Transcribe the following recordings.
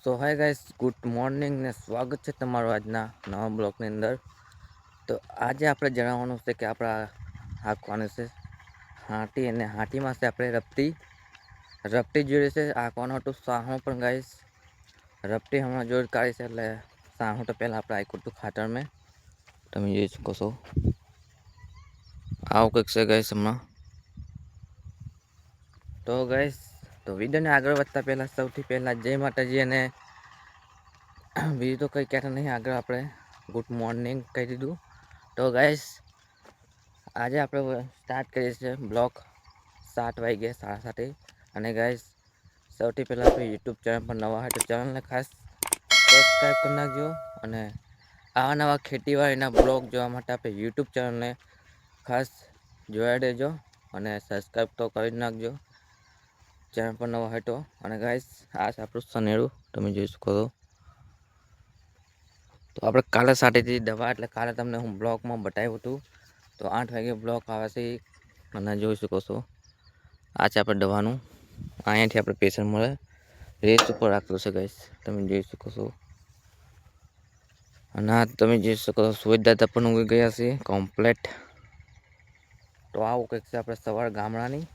સો hi guys, good morning ને સ્વાગત છે તમારું આજના નવા બ્લોગની અંદર. તો આજે આપણે જણાવવાનું છે કે આપણા હાંકવાનું છે હાંટી, અને હાંટીમાં છે આપણે રપટી જોડે છે હાંકવાનું હતું સાહું પણ ગાઈસ. રપટી હમણાં જોડ કાઢી છે એટલે સાહું તો પહેલાં આપણે હાંક્યું હતું ખાતર મેં, તમે જોઈ શકો છો. આવું કંઈક છે ગાઈસ હમણાં. તો ગાઈસ, તો વિડીયોને આગળ વધતા પહેલાં સૌથી પહેલાં જય માતાજી, અને બીજું તો કંઈ કહેતા નહીં. આગળ આપણે ગુડ મોર્નિંગ કહી દીધું. તો ગાઈસ, આજે આપણે સ્ટાર્ટ કરીએ છીએ બ્લોગ 7 વાગે 7:30. અને ગાઈસ, સૌથી પહેલાં આપણે યુટ્યુબ ચેનલ પર નવા હોય તો ચેનલને ખાસ સબસ્ક્રાઈબ કરી નાખજો. અને આવા નવા ખેતીવાડીના બ્લોગ જોવા માટે આપણે યુટ્યુબ ચેનલને ખાસ જોયા દેજો અને સબસ્ક્રાઈબ તો કરી જ નાખજો ચેનલ પર નવા હોય તો. અને ગાઈસ, આ છે આપણું સનેડું, તમે જોઈ શકો છો. તો આપણે કાલે સાટીથી દવા, એટલે કાલે તમને હું બ્લોગમાં બતાવ્યું હતું. તો 8 વાગે બ્લોગ આવે છે અને જોઈ શકો છો. આ છે આપણે દવાનું, અહીંયાથી આપણે પેશન્ટ મળે, રેસ ઉપર રાખેલું છે ગાઈસ, તમે જોઈ શકો છો. અને આ તમે જોઈ શકો છો સુવિધા પણ ઉગી ગયા છે કમ્પ્લેટ. તો આવું કંઈક છે આપણે સવાર ગામડાની.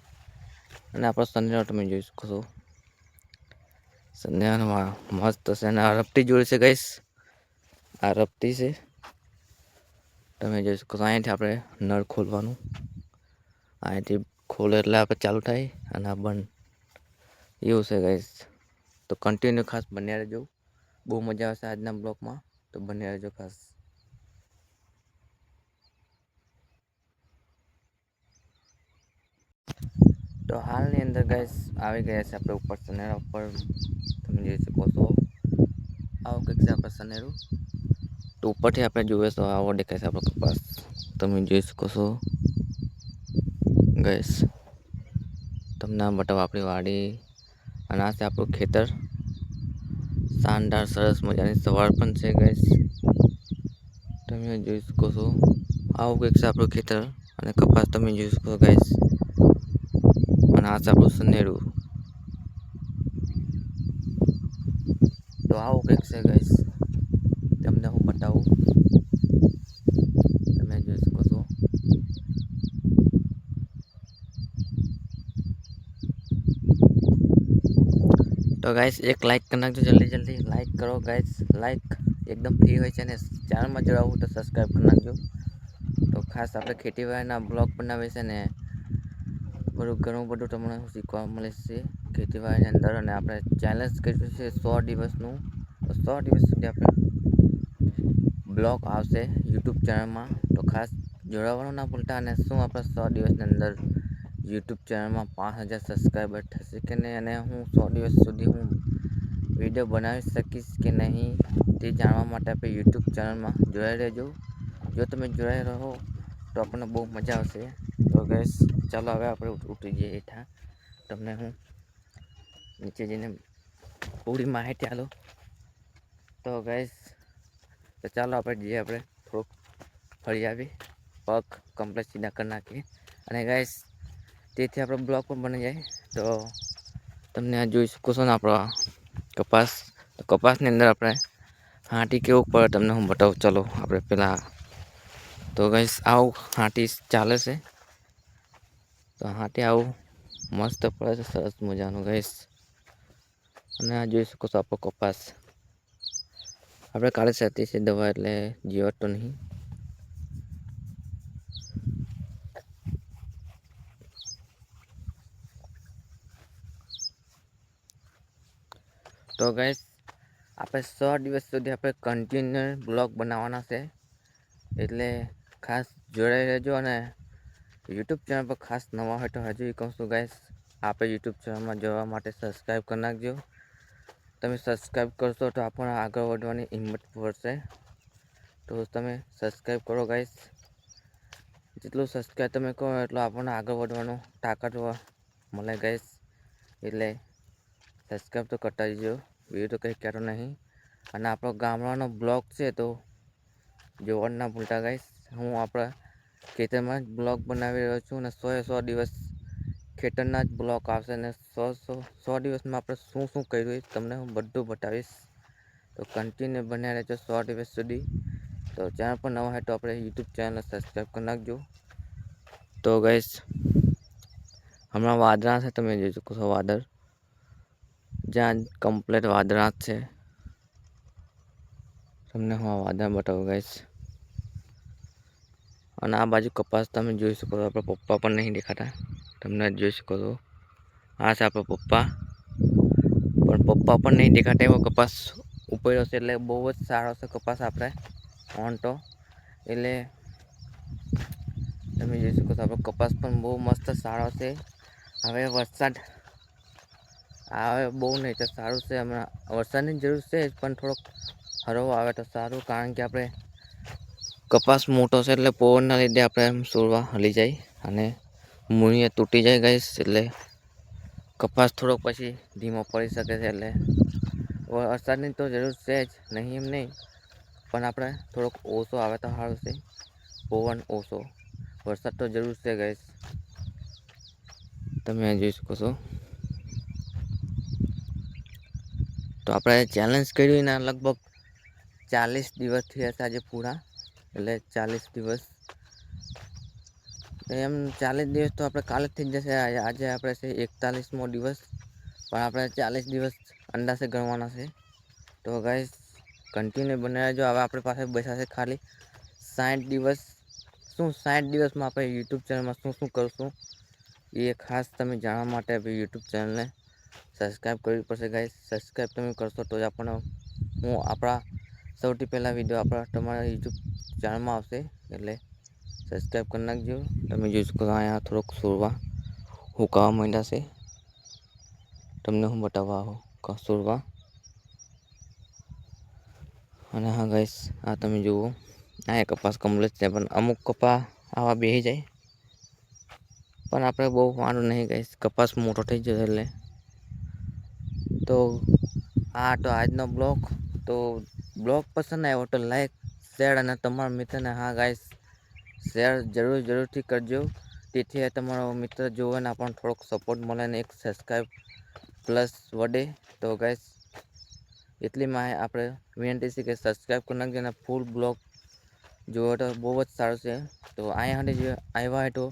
અને આપણો સંડેનો તમે જોઈ શકો છો. સંડેમાં મસ્ત છે અને આ રપટી જોડી છે ગાઈસ. આ રપટી છે, તમે જોઈ શકો છો. અહીંયાથી આપણે નળ ખોલવાનું, અહીંયાથી ખોલે એટલે આપણે ચાલુ થાય અને આ બંધ, એવું છે ગાઈસ. તો કન્ટિન્યુ ખાસ બન્યા રહેજો, બહુ મજા આવશે આજના બ્લોગમાં, તો બન્યા રહેજો ખાસ. તો હાલની અંદર ગાઈસ આવી ગયા છે આપણે ઉપર સનેરા ઉપર, તમે જોઈ શકો છો. આવું કંઈક છે આપણે સનેરું. તો ઉપરથી આપણે જોઈએ તો આવો દેખાય છે આપણો કપાસ, તમે જોઈ શકો છો ગાઈસ. તમને આ બતાવો આપણી વાડી, અને આ છે આપણું ખેતર. શાનદાર સરસ મજાની સવાર પણ છે ગાઈસ, તમે જોઈ શકો છો. આવું કંઈક છે આપણું ખેતર અને કપાસ, તમે જોઈ શકો છો ગાઈસ. અને આ છે આપણું સનેડું. તો આવું કંઈક છે ગાઈસ, તમને હું બતાવું, તમે જોઈ શકો છો. તો ગાઈસ, એક લાઈક કરી નાખજો, જલ્દી લાઈક કરો ગાઈસ. લાઈક એકદમ ફ્રી હોય છે, અને ચેનલમાં જોડાવું તો સબસ્ક્રાઈબ કરી નાખજો. તો ખાસ આપણે ખેતીવાડીના બ્લોગ બનાવીએ છીએ ને, ઘણું બધું તમને શીખવા મળે છે ખેતીવાડીની અંદર. અને આપણે ચેલેન્જ કર્યું છે 100 દિવસનું, તો 100 દિવસ સુધી આપણે બ્લોગ આવશે યુટ્યુબ ચેનલમાં. તો ખાસ જોડાવાનું ના ભૂલતા. અને શું આપણે 100 દિવસની અંદર યુટ્યુબ ચેનલમાં 5000 સબસ્ક્રાઈબર થશે કે નહીં, અને હું 100 દિવસ સુધી હું વિડીયો બનાવી શકીશ કે નહીં, તે જાણવા માટે આપણે યુટ્યુબ ચેનલમાં જોડાઈ રહેજો. જો તમે જોડાઈ રહો તો આપણને બહુ મજા આવશે. તો ગેસ, ચાલો હવે આપણે ઉતરી જઈએ હેઠા, તમને હું નીચે જઈને પૂરી માહિતી આલો. તો ગેસ, તો ચાલો આપણે જઈએ, આપણે થોડુંક ફરી આવી, પગ કમ્પ્લેટ સીધા કરી નાખીએ. અને ગાઈસ, તેથી આપણો બ્લોગ પણ બની જાય. તો તમને આ જોઈ શકો છો ને આપણો કપાસ. તો કપાસની અંદર આપણે હાંટી કેવું પડે તમને હું બતાવું. ચાલો આપણે પેલા, તો ગાઈસ આવું હાંટી ચાલે છે. તો હાંટી આવું મસ્ત પડે છે, સરસ મજાનું ગાઈસ. અને આ જોઈ શકો છો આપણો કપાસ. આપણે કાલે છાંટી છે દવા, એટલે જીવાત તો નહીં. તો ગાઈસ, આપણે 100 દિવસ સુધી આપણે કન્ટિન્યુ બ્લોગ બનાવવાના છે, એટલે ખાસ જોડાઈ રહેજો. અને યુટ્યુબ ચેનલ પર ખાસ નવા હોય તો હજુ કહું છું ગાઈસ, આપણે યુટ્યુબ ચેનલમાં જોવા માટે સબસ્ક્રાઈબ કરી નાખજો. તમે સબસ્ક્રાઈબ કરશો તો આપણને આગળ વધવાની હિંમત વધશે. તો તમે સબસ્ક્રાઈબ કરો ગાઈસ. જેટલું સબસ્ક્રાઈબ તમે કરો એટલું આપણને આગળ વધવાનું તાકાત મળે ગાઈસ. એટલે સબસ્ક્રાઈબ તો કરતા જજો, બીજું તો કંઈ કહેતો નહીં. અને આપણો ગામડાનો બ્લોગ છે, તો જોવાનું ના ભૂલતા ગાઈસ. હું આપણા ખેતરમાં જ બ્લોગ બનાવી રહ્યો છું, અને 100 એ 100 દિવસ ખેતરના જ બ્લોક આવશે અને 100 દિવસમાં આપણે શું શું કર્યું એ તમને હું બધું બતાવીશ. તો કન્ટિન્યુ બન્યા રહેજો 100 દિવસ સુધી. તો ચેનલ પર નવા હોય તો આપણે યુટ્યુબ ચેનલ સબસ્ક્રાઈબ કરી નાખજો. તો ગાઈસ હમણાં વાદળા છે, તમે જોઈ શકો છો વાદળ, જ્યાં કમ્પ્લીટ વાદળા છે. તમને હું વાદળ બતાવું ગાઈસ. અને આ બાજુ કપાસ તમે જોઈ શકો છો. આપણા પપ્પા પણ નહીં દેખાતા, તમને જોઈ શકો છો. આ છે આપણા પપ્પા, પણ પપ્પા પણ નહીં દેખાતા એવો કપાસ ઉપાડ્યો છે. એટલે બહુ જ સારો છે કપાસ આપણે તો એટલે તમે જોઈ શકો છો. આપણો કપાસ પણ બહુ મસ્ત સારો છે. હવે વરસાદ આવે બહુ નહીં તો સારું છે. હમણાં વરસાદની જરૂર છે જ, પણ થોડોક હળવો આવે તો સારું, કારણ કે આપણે કપાસ મોટો છે એટલે પવનના લીધે આપણે એમ છોડવા હલી જાય અને મૂળિયા તૂટી જાય ગાઈસ. એટલે કપાસ થોડોક પછી ધીમો પડી શકે છે. એટલે વરસાદની તો જરૂર છે જ, નહીં એમ નહીં, પણ આપણે થોડોક ઓછો આવે તો સારું છે. પવન ઓછો, વરસાદ તો જરૂર છે ગાઈસ. તમે જોઈ શકો છો. તો આપણે ચેલેન્જ કર્યું એના લગભગ 40 દિવસ થયા છે આજે પૂરા. એટલે 40 દિવસ એમ 40 દિવસ તો આપણે કાલે જ થઈ જશે. આજે આપણે છે 41મો દિવસ, પણ આપણે 40 દિવસ અંદાજે ગણવાના છે. તો ગાઈસ કન્ટિન્યુ બનાવી જો. હવે આપણી પાસે બચ્યા છે ખાલી 60 દિવસ. શું 60 દિવસમાં આપણે યુટ્યુબ ચેનલમાં શું શું કરશું એ ખાસ તમે જાણવા માટે યુટ્યુબ ચેનલને સબસ્ક્રાઈબ કરવી પડશે ગાઈસ. સબસ્ક્રાઈબ તમે કરશો તો જ આપણને હું આપણા સૌથી પહેલાં વિડીયો આપણા તમારા યુટ્યુબ ચેનલમાં આવશે. એટલે સબસ્ક્રાઈબ કરી નાખજો. તમે જોઈ શકો અહીંયા થોડોક છોડવા હુકાવા માંડ્યા છે. તમને હું બતાવવા છોડવા. અને હા ગાઈસ, આ તમે જુઓ, આ કપાસ કમ્પ્લીટ છે, પણ અમુક કપા આવા બેસી જાય, પણ આપણે બહુ વાંધો નહીં ગાઈસ. કપાસ મોટો થઈ જશે એટલે તો આ તો આજનો બ્લોગ. તો બ્લોગ પસંદ આવ્યો તો લાઈક, શેર અને તમારા મિત્રને હા ગાઈસ શેર જરૂરથી કરજો. તેથી તમારો મિત્ર જોવે ને આપણને થોડોક સપોર્ટ મળે ને એક સબસ્ક્રાઈબ પ્લસ વધે. તો ગાઈસ એટલી માં આપણે વિનંતી છે કે સબસ્ક્રાઈબ કરી નાખજો અને ફૂલ બ્લોગ જોવો તો બહુ જ સારું છે. તો અહીંયા સુધી જો આવ્યા હોય તો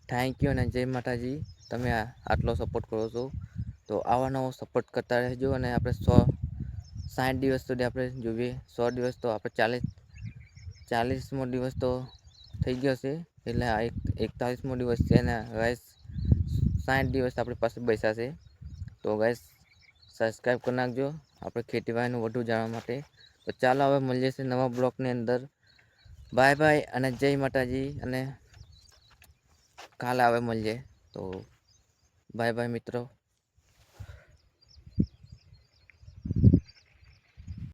થેન્ક યુ અને જય માતાજી. તમે આટલો સપોર્ટ કરો છો તો આવા નવો સપોર્ટ કરતા રહેજો. અને આપણે 60 દિવસ સુધી આપણે જોઈએ. 100 દિવસ તો આપણે 40મો દિવસ તો થઈ ગયો છે. એટલે આ 41મો દિવસ છે ને ગાઈસ 60 દિવસ આપણી પાસે બચ્યા છે. તો ગાઈસ સબસ્ક્રાઈબ કરી નાખજો આપણે ખેતીવાડીનું વધુ જાણવા માટે. તો ચાલો હવે મળીએ છીએ નવા બ્લોગની અંદર. બાય બાય અને જય માતાજી. અને કાલે હવે મળીએ. તો બાય બાય મિત્રો.